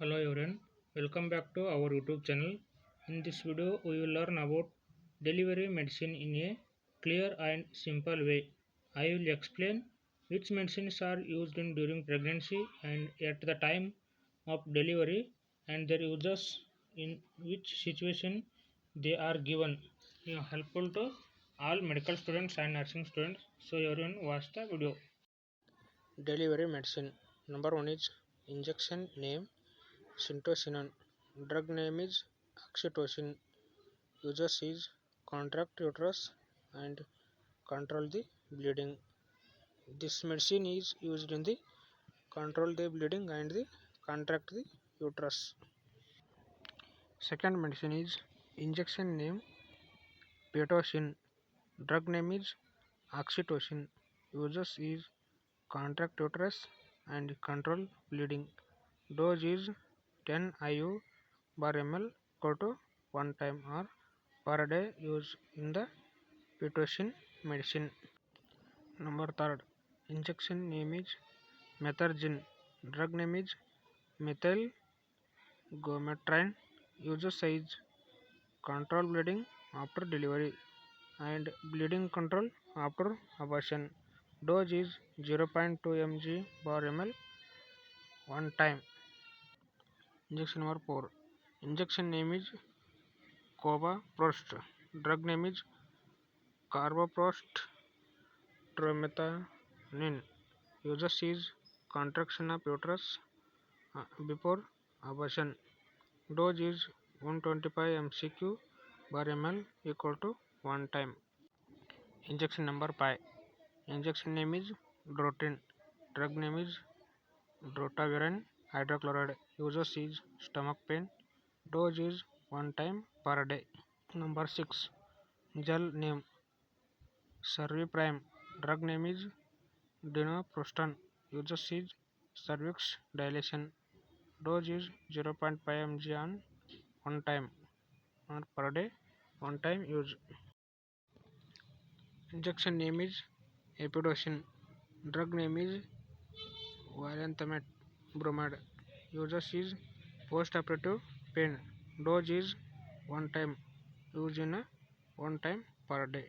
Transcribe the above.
Hello everyone, welcome back to our YouTube channel. In this video, we will learn about delivery medicine in a clear and simple way. I will explain which medicines are used during pregnancy and at the time of delivery and their uses in which situation they are given. Helpful to all medical students and nursing students. So everyone watch the video. Delivery medicine. Number one is injection name Syntocinon. Drug name is oxytocin. Uses is contract uterus and control the bleeding. This medicine is used in the control the bleeding and the contract the uterus. Second medicine is injection name Pitocin. Drug name is oxytocin. Uses is contract uterus and control bleeding. Dose is 10 IU per ml equal to 1 time or per day use in the Pitocin medicine. Number third, injection name is methergine. Drug name is methyl gometrine. Uses is control bleeding after delivery and bleeding control after abortion. Dose is 0.2 mg per ml 1 time. Injection number 4. Injection name is Cobaprost. Drug name is Carboprost Tromethanin. Uses is contraction of uterus before abortion. Dose is 125 mcq per ml equal to 1 time. Injection number 5. Injection name is Drotin. Drug name is Drotaviren hydrochloride. Uses is stomach pain. Dose is 1 time per day. Number 6. Gel name Serviprime. Drug name is Dinoproston. Uses is cervix dilation. Dose is 0.5 mg on 1 time or per day 1 time use. Injection name is Epidocin. Drug name is Valentamate bromide. Uses is post-operative pain. Dose is 1 time. Use in a 1 time per day.